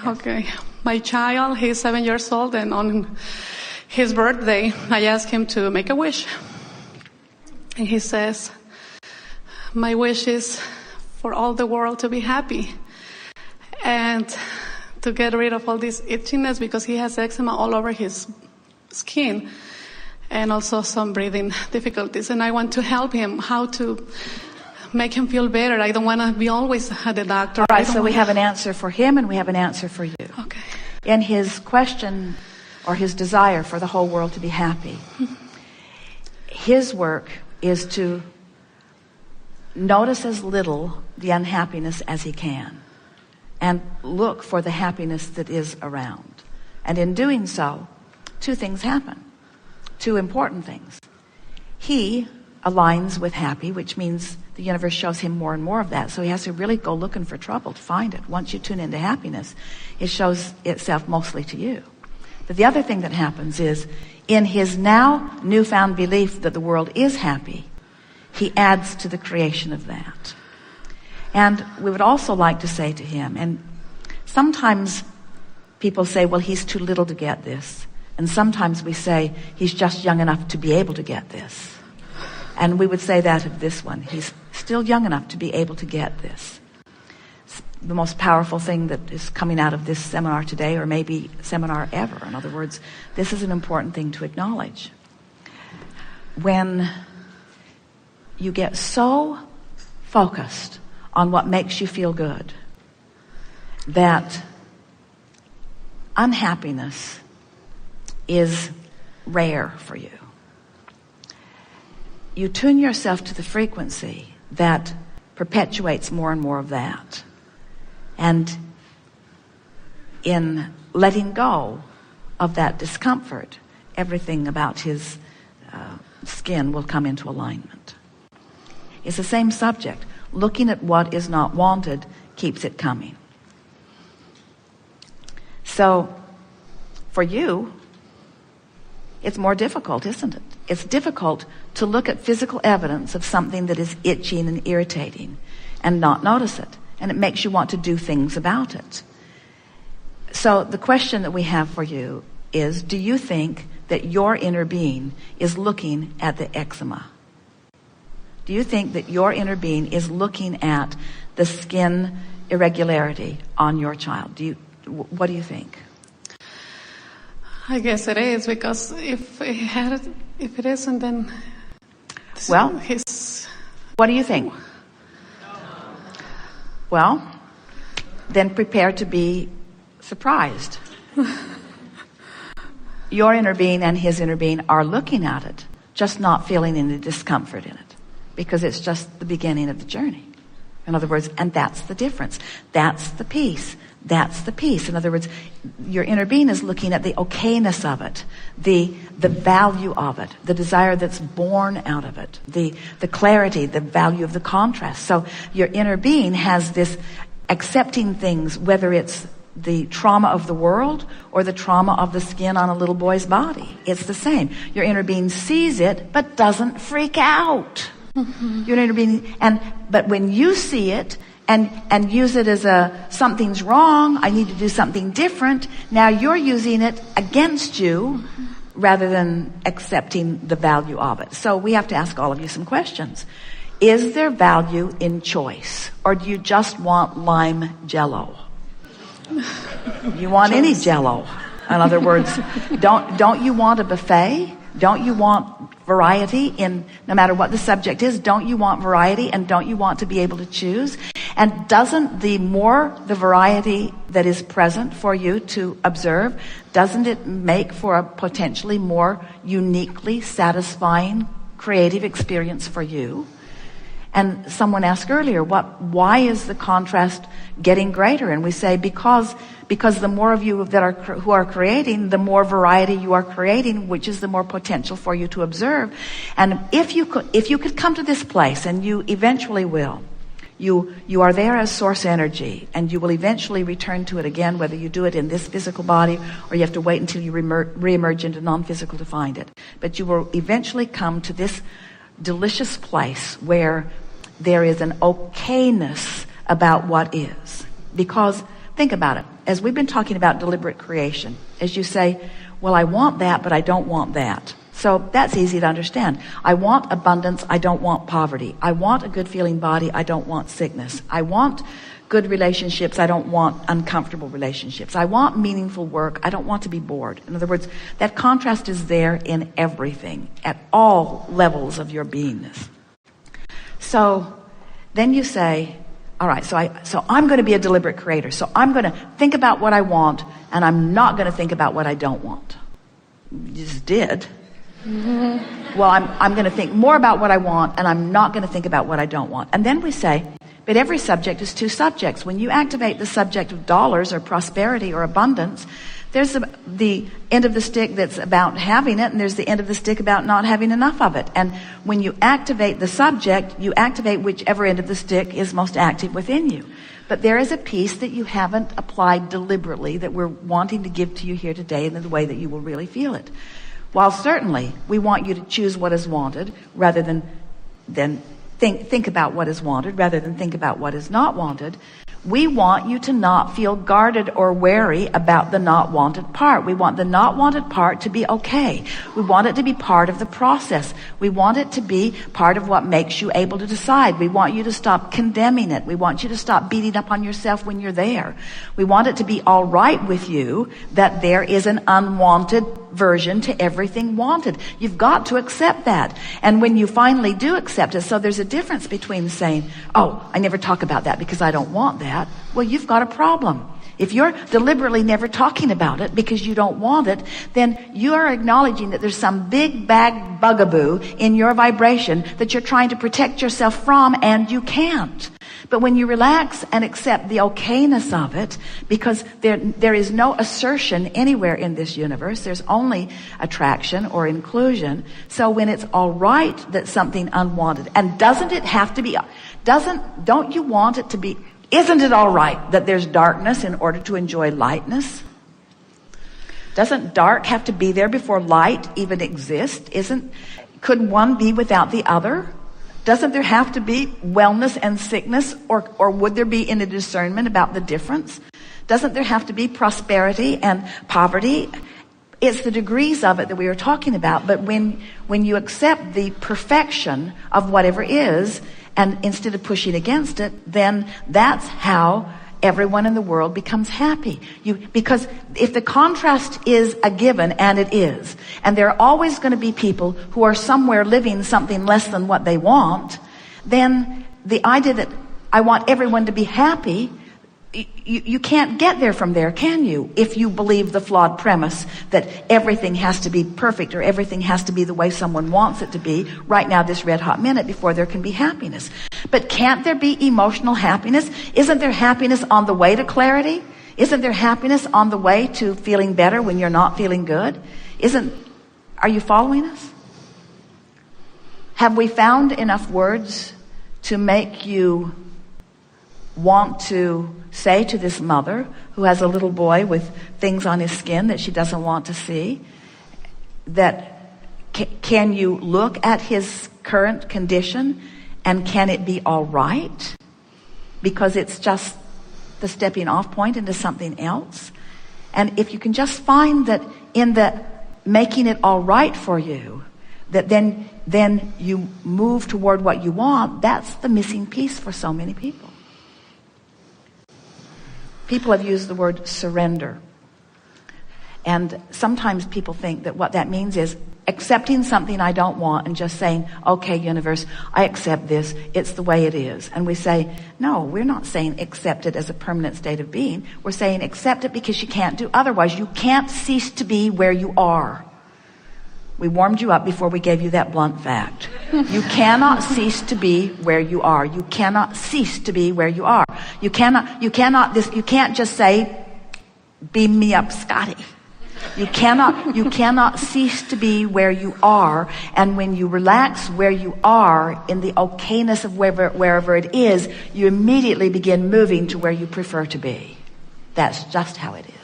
Okay. My child, he's 7 years old, and on his birthday, I asked him to make a wish. And he says, my wish is for all the world to be happy and to get rid of all this itchiness, because he has eczema all over his skin and also some breathing difficulties. And I want to help him how to make him feel better. I don't want to be always at the doctor. All right, so we have an answer for him and we have an answer for you. Okay. In his question or his desire for the whole world to be happy, his work is to notice as little the unhappiness as he can and look for the happiness that is around. And in doing so, two things happen. Two important things. He aligns with happy, which means the universe shows him more and more of that. So he has to really go looking for trouble to find it. Once you tune into happiness, it shows itself mostly to you. But the other thing that happens is, in his now newfound belief that the world is happy, he adds to the creation of that. And we would also like to say to him, and sometimes people say, well, he's too little to get this. And sometimes we say, he's just young enough to be able to get this. And we would say that of this one. He's still young enough to be able to get this. It's the most powerful thing that is coming out of this seminar today, or maybe seminar ever. In other words, this is an important thing to acknowledge. When you get so focused on what makes you feel good that unhappiness is rare for you, you tune yourself to the frequency that perpetuates more and more of that. And in letting go of that discomfort, everything about his skin will come into alignment. It's the same subject. Looking at what is not wanted keeps it coming. So, for you, it's more difficult, isn't it? It's difficult to look at physical evidence of something that is itching and irritating and not notice it. And it makes you want to do things about it. So the question that we have for you is, do you think that your inner being is looking at the eczema? Do you think that your inner being is looking at the skin irregularity on your child? What do you think? I guess it is, because if it isn't, then well, what do you think? Well, then prepare to be surprised. Your inner being and his inner being are looking at it, just not feeling any discomfort in it, because it's just the beginning of the journey. In other words, and that's the difference. That's the peace. That's the peace. In other words, your inner being is looking at the okayness of it, the value of it, the desire that's born out of it, the clarity, the value of the contrast. So your inner being has this accepting things, whether it's the trauma of the world or the trauma of the skin on a little boy's body. It's the same. Your inner being sees it, but doesn't freak out. Mm-hmm. Your inner being, but when you see it and use it as something's wrong, I need to do something different, now you're using it against you rather than accepting the value of it. So we have to ask all of you some questions. Is there value in choice, or do you just want lime jello? You want any jello? In other words, don't you want a buffet? Don't you want variety in, no matter what the subject is, don't you want variety, and don't you want to be able to choose? And doesn't the more the variety that is present for you to observe, doesn't it make for a potentially more uniquely satisfying creative experience for you? And someone asked earlier, why is the contrast getting greater? And we say, because the more of you who are creating, the more variety you are creating, which is the more potential for you to observe. And if you could come to this place, and you eventually will, you are there as source energy, and you will eventually return to it again, whether you do it in this physical body or you have to wait until you reemerge into non-physical to find it. But you will eventually come to this delicious place where there is an okayness about what is. Because think about it. As we've been talking about deliberate creation, as you say, well, I want that, but I don't want that. So that's easy to understand. I want abundance. I don't want poverty. I want a good feeling body. I don't want sickness. I want good relationships. I don't want uncomfortable relationships. I want meaningful work. I don't want to be bored. In other words, that contrast is there in everything, at all levels of your beingness. So then you say, all right, so I'm going to be a deliberate creator. So I'm going to think about what I want, and I'm not going to think about what I don't want. You just did. Mm-hmm. Well, I'm going to think more about what I want, and I'm not going to think about what I don't want. And then we say, but every subject is two subjects. When you activate the subject of dollars or prosperity or abundance, there's the end of the stick that's about having it, and there's the end of the stick about not having enough of it. And when you activate the subject, you activate whichever end of the stick is most active within you. But there is a piece that you haven't applied deliberately that we're wanting to give to you here today in the way that you will really feel it. While certainly we want you to choose what is wanted rather than think about what is wanted rather than think about what is not wanted, we want you to not feel guarded or wary about the not wanted part. We want the not wanted part to be okay. We want it to be part of the process. We want it to be part of what makes you able to decide. We want you to stop condemning it. We want you to stop beating up on yourself when you're there. We want it to be all right with you that there is an unwanted version to everything wanted. You've got to accept that. And when you finally do accept it, so there's a difference between saying, oh, I never talk about that because I don't want that. Well, you've got a problem. If you're deliberately never talking about it because you don't want it, then you are acknowledging that there's some big bag bugaboo in your vibration that you're trying to protect yourself from, and you can't. But when you relax and accept the okayness of it, because there is no assertion anywhere in this universe, there's only attraction or inclusion. So when it's all right that something unwanted, and doesn't it have to be, don't you want it to be, isn't it all right that there's darkness in order to enjoy lightness? Doesn't dark have to be there before light even exists? Could one be without the other? Doesn't there have to be wellness and sickness, or would there be in a discernment about the difference? Doesn't there have to be prosperity and poverty? It's the degrees of it that we were talking about. But when you accept the perfection of whatever is, and instead of pushing against it, then that's how everyone in the world becomes happy. Because if the contrast is a given, and it is, and there are always going to be people who are somewhere living something less than what they want, then the idea that I want everyone to be happy, you can't get there from there, can you? If you believe the flawed premise that everything has to be perfect or everything has to be the way someone wants it to be right now, this red hot minute, before there can be happiness. But can't there be emotional happiness? Isn't there happiness on the way to clarity? Isn't there happiness on the way to feeling better when you're not feeling good? Are you following us? Have we found enough words to make you want to say to this mother who has a little boy with things on his skin that she doesn't want to see, that can you look at his current condition and can it be all right? Because it's just the stepping off point into something else. And if you can just find that in the making it all right for you, that then you move toward what you want, that's the missing piece for so many people. People have used the word surrender. And sometimes people think that what that means is accepting something I don't want and just saying, okay, universe, I accept this. It's the way it is. And we say, no, we're not saying accept it as a permanent state of being. We're saying accept it because you can't do otherwise. You can't cease to be where you are. We warmed you up before we gave you that blunt fact. You cannot cease to be where you are. You cannot cease to be where you are. You can't just say, beam me up, Scotty. You cannot cease to be where you are. And when you relax where you are in the okayness of wherever it is, you immediately begin moving to where you prefer to be. That's just how it is.